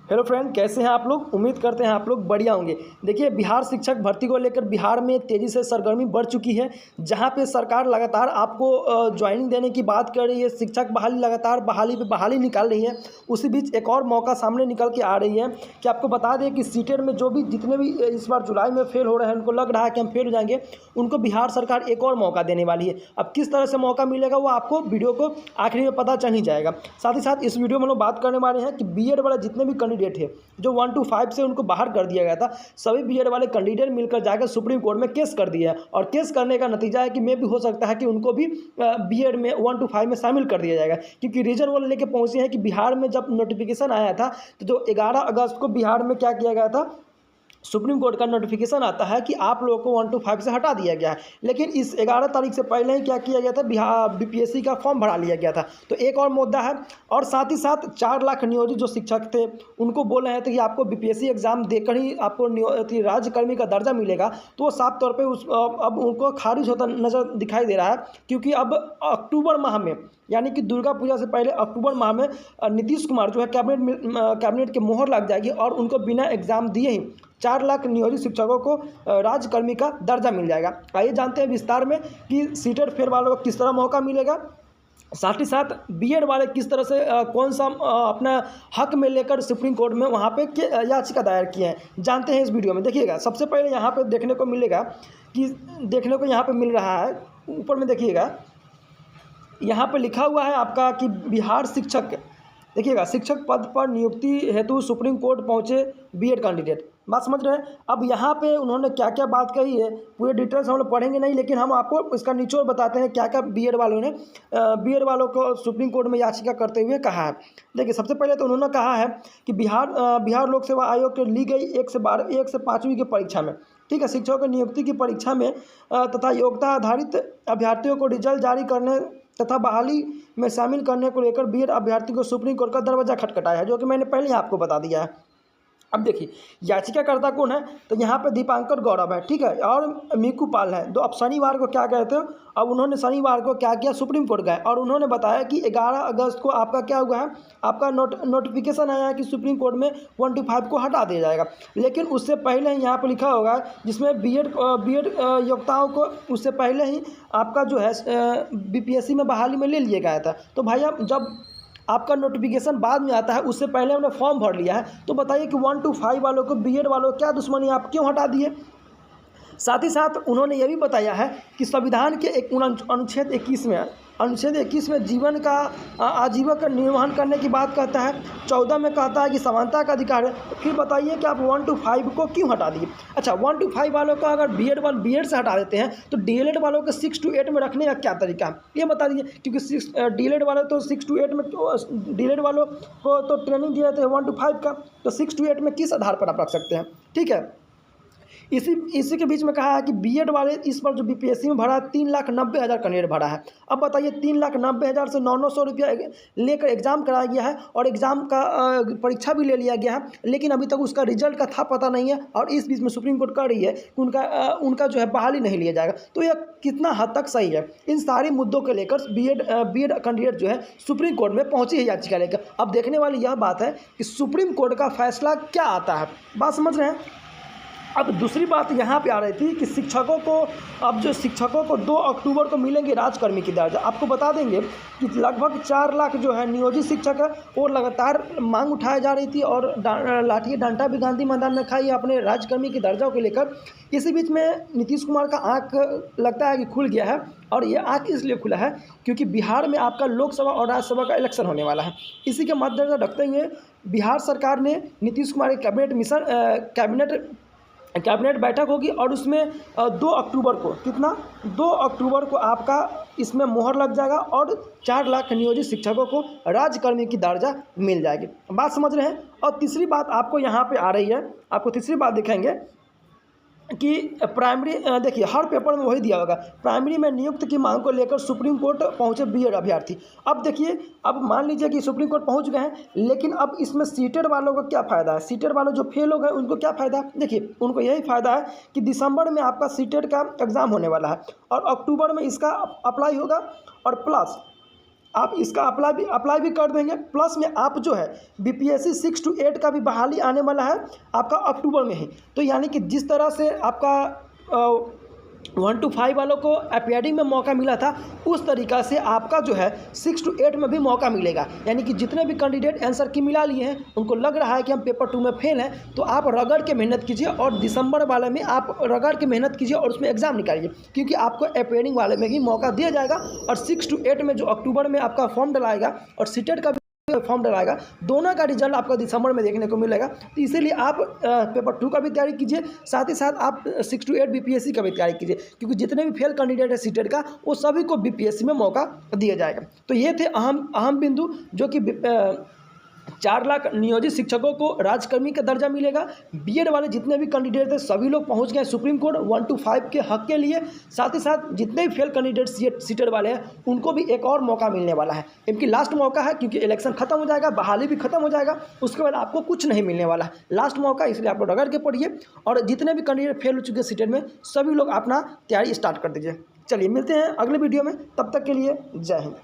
Hello friend, कैसे हैं आप लोग। उम्मीद करते हैं आप लोग बढ़िया होंगे। देखिए, बिहार शिक्षक भर्ती को लेकर बिहार में तेज़ी से सरगर्मी बढ़ चुकी है, जहां पे सरकार लगातार आपको ज्वाइनिंग देने की बात कर रही है। शिक्षक बहाली लगातार बहाली पे बहाली निकाल रही है। उसी बीच एक और मौका सामने निकल के आ रही है कि आपको बता दें कि सीटेट में जो भी जितने भी इस बार जुलाई में फेल हो रहे हैं, उनको लग रहा है कि हम फेल हो जाएंगे, उनको बिहार सरकार एक और मौका देने वाली है। अब किस तरह से मौका मिलेगा वो आपको वीडियो को आखिरी में पता चल ही जाएगा। साथ ही साथ इस वीडियो में हम लोग बात करने वाले हैं कि बीएड वाला जितने भी कैंडिडेट है जो 1 to 5 से उनको बाहर कर दिया गया था, सभी बीएड वाले कैंडिडेट मिलकर जाकर सुप्रीम कोर्ट में केस कर दिया है। और केस करने का नतीजा है कि मे भी हो सकता है कि उनको भी बीएड में 1 to 5 में शामिल कर दिया जाएगा, क्योंकि रीजन वो लेके पहुंचे हैं कि बिहार में जब नोटिफिकेशन आया था तो जो 11 अगस्त को बिहार में क्या किया गया था, सुप्रीम कोर्ट का नोटिफिकेशन आता है कि आप लोगों को 1 to 5 से हटा दिया गया है। लेकिन इस 11 तारीख से पहले ही क्या किया गया था, बिहार बीपीएससी का फॉर्म भरा लिया गया था। तो एक और मुद्दा है। और साथ ही साथ 4 लाख नियोजित जो शिक्षक थे उनको बोल रहे थे कि आपको बीपीएससी एग्जाम देकर ही आपको राज्यकर्मी का दर्जा मिलेगा। तो वो साफ तौर पर अब उनको खारिज होता नजर दिखाई दे रहा है, क्योंकि अब अक्टूबर माह में, यानी कि दुर्गा पूजा से पहले अक्टूबर माह में नीतीश कुमार जो है कैबिनेट की मोहर लग जाएगी और उनको बिना एग्जाम दिए ही 4 लाख नियोजित शिक्षकों को राज्यकर्मी का दर्जा मिल जाएगा। आइए जानते हैं विस्तार में कि सीटेट फेल वालों को किस तरह मौका मिलेगा, साथ ही साथ बीएड वाले किस तरह से कौन सा अपना हक में लेकर सुप्रीम कोर्ट में वहाँ पे याचिका दायर किए हैं। जानते हैं इस वीडियो में। देखिएगा, सबसे पहले यहाँ पे देखने को मिलेगा कि यहाँ पे मिल रहा है, ऊपर में देखिएगा, यहाँ पे लिखा हुआ है आपका कि बिहार शिक्षक, देखिएगा, शिक्षक पद पर नियुक्ति हेतु सुप्रीम कोर्ट पहुंचे बीएड कैंडिडेट। बात समझ रहे हैं। अब यहाँ पे उन्होंने क्या क्या बात कही है, पूरे डिटेल्स हम लोग पढ़ेंगे नहीं, लेकिन हम आपको इसका निचोड़ बताते हैं क्या क्या बीएड वालों ने बीएड वालों को सुप्रीम कोर्ट में याचिका करते हुए कहा है। देखिए, सबसे पहले तो उन्होंने कहा है कि बिहार लोक सेवा आयोग के ली गई 1 से 5वीं की परीक्षा में, ठीक है, शिक्षकों की नियुक्ति की परीक्षा में तथा योग्यता आधारित अभ्यर्थियों को रिजल्ट जारी करने तथा बहाली में शामिल करने को लेकर बीएड अभ्यर्थी को सुप्रीम कोर्ट का दरवाजा खटखटाया है, जो कि मैंने पहले ही आपको बता दिया है। अब देखिए, याचिकाकर्ता कौन है, तो यहाँ पे दीपांकर गौरव है, ठीक है, और मीकू पाल है। तो अब शनिवार को क्या कहते हो, अब उन्होंने शनिवार को क्या किया, सुप्रीम कोर्ट गए और उन्होंने बताया कि 11 अगस्त को आपका क्या हुआ है, आपका नोटिफिकेशन आया है कि सुप्रीम कोर्ट में 1 to 5 को हटा दिया जाएगा। लेकिन उससे पहले ही यहाँ पर लिखा होगा, जिसमें बीएड योग्यताओं को उससे पहले ही आपका जो है बीपीएससी में बहाली में ले लिया गया था। तो भैया, जब आपका नोटिफिकेशन बाद में आता है, उससे पहले हमने फॉर्म भर लिया है, तो बताइए कि 1 to 5 वालों को, बीएड वालों को क्या दुश्मनी, आप क्यों हटा दिए। साथ ही साथ उन्होंने ये भी बताया है कि संविधान के अनुच्छेद 21 में जीवन का आजीविका निर्वहन करने की बात कहता है। 14 में कहता है कि समानता का अधिकार है। तो फिर बताइए कि आप 1 to 5 को क्यों हटा दिए। अच्छा, 1 to 5 वालों का अगर बीएड से हटा देते हैं तो डीएलएड वालों को 6 to 8 में रखने का क्या तरीका है, ये बता दीजिए। क्योंकि डीएलएड वाले तो 6 to 8 में, डीएलएड वालों को तो ट्रेनिंग दिए थे 1 to 5 का, तो 6 to 8 में किस आधार पर आप रख सकते हैं, ठीक है। इसी के बीच में कहा है कि बीएड वाले इस पर जो बीपीएससी में भरा है 3,90,000 कैंडिडेट भरा है। अब बताइए, 3,90,000 से 900 रुपया लेकर एग्ज़ाम कराया गया है और एग्ज़ाम का परीक्षा भी ले लिया गया है, लेकिन अभी तक उसका रिजल्ट का था पता नहीं है। और इस बीच में सुप्रीम कोर्ट कह रही है कि उनका जो है बहाली नहीं लिया जाएगा। तो यह कितना हद तक सही है। इन सारे मुद्दों को लेकर बीएड कैंडिडेट जो है सुप्रीम कोर्ट में पहुंची है याचिका लेकर। अब देखने वाली यह बात है कि सुप्रीम कोर्ट का फैसला क्या आता है। बात समझ रहे हैं। अब दूसरी बात यहाँ पे आ रही थी कि शिक्षकों को 2 अक्टूबर को मिलेंगे राज्यकर्मी की दर्जा। आपको बता देंगे कि लगभग 4 लाख जो है नियोजित शिक्षक है, और लगातार मांग उठाई जा रही थी और लाठी डंडा भी गांधी मैदान में खाई अपने राज्यकर्मी की दर्जा को लेकर। इसी बीच में नीतीश कुमार का आँख लगता है कि खुल गया है, और ये आँख इसलिए खुला है क्योंकि बिहार में आपका लोकसभा और राज्यसभा का इलेक्शन होने वाला है। इसी के मद्देनजर रखते हुए बिहार सरकार ने नीतीश कुमार के कैबिनेट बैठक होगी और उसमें 2 अक्टूबर को, कितना, 2 अक्टूबर को आपका इसमें मोहर लग जाएगा और 4 लाख नियोजित शिक्षकों को राज्यकर्मी की दर्जा मिल जाएगी। बात समझ रहे हैं। और तीसरी बात आपको यहाँ पे आ रही है, आपको तीसरी बात दिखाएंगे कि प्राइमरी, देखिए हर पेपर में वही दिया होगा, प्राइमरी में नियुक्त की मांग को लेकर सुप्रीम कोर्ट पहुंचे बीएड अभ्यर्थी। अब देखिए, अब मान लीजिए कि सुप्रीम कोर्ट पहुंच गए हैं, लेकिन अब इसमें सीटेड वालों को क्या फ़ायदा है, सीटेड वालों जो फेल हो गए उनको क्या फ़ायदा है। देखिए, उनको यही फ़ायदा है कि दिसंबर में आपका सीटेड का एग्ज़ाम होने वाला है और अक्टूबर में इसका अप्लाई होगा, और प्लस आप इसका अप्लाई भी कर देंगे। प्लस में आप जो है बीपीएससी 6 to 8 का भी बहाली आने वाला है आपका अक्टूबर में ही। तो यानी कि जिस तरह से आपका 1 to 5 वालों को अपीयरिंग में मौका मिला था, उस तरीक़ा से आपका जो है 6 to 8 में भी मौका मिलेगा। यानी कि जितने भी कैंडिडेट आंसर की मिला लिए हैं, उनको लग रहा है कि हम पेपर 2 में फेल हैं, तो आप रगड़ के मेहनत कीजिए और दिसंबर वाले में आप रगड़ के मेहनत कीजिए और उसमें एग्ज़ाम निकालिए, क्योंकि आपको अपीयरिंग वाले में ही मौका दिया जाएगा। और 6 to 8 में जो अक्टूबर में आपका फॉर्म डलाएगा और सीटेट का फॉर्म डलाएगा, दोनों का रिजल्ट आपको दिसंबर में देखने को मिलेगा। तो इसीलिए आप पेपर 2 का भी तैयारी कीजिए, साथ ही साथ आप 6 to 8 बीपीएससी का भी तैयारी कीजिए, क्योंकि जितने भी फेल कैंडिडेट है सीटेट का, वो सभी को बीपीएससी में मौका दिया जाएगा। तो ये थे अहम बिंदु, जो कि 4 लाख नियोजित शिक्षकों को राजकर्मी का दर्जा मिलेगा। बीएड वाले जितने भी कैंडिडेट थे, सभी लोग पहुंच गए सुप्रीम कोर्ट 1 to 5 के हक के लिए। साथ ही साथ जितने भी फेल कैंडिडेट सीटेड वाले हैं, उनको भी एक और मौका मिलने वाला है। इनकी लास्ट मौका है, क्योंकि इलेक्शन खत्म हो जाएगा, बहाली भी खत्म हो जाएगा, उसके बाद आपको कुछ नहीं मिलने वाला है। लास्ट मौका, इसलिए आप लोग रगड़ के पढ़िए। और जितने भी कैंडिडेट फेल हो चुके हैं सीटेड में, सभी लोग अपना तैयारी स्टार्ट कर दीजिए। चलिए मिलते हैं अगले वीडियो में, तब तक के लिए जय हिंद।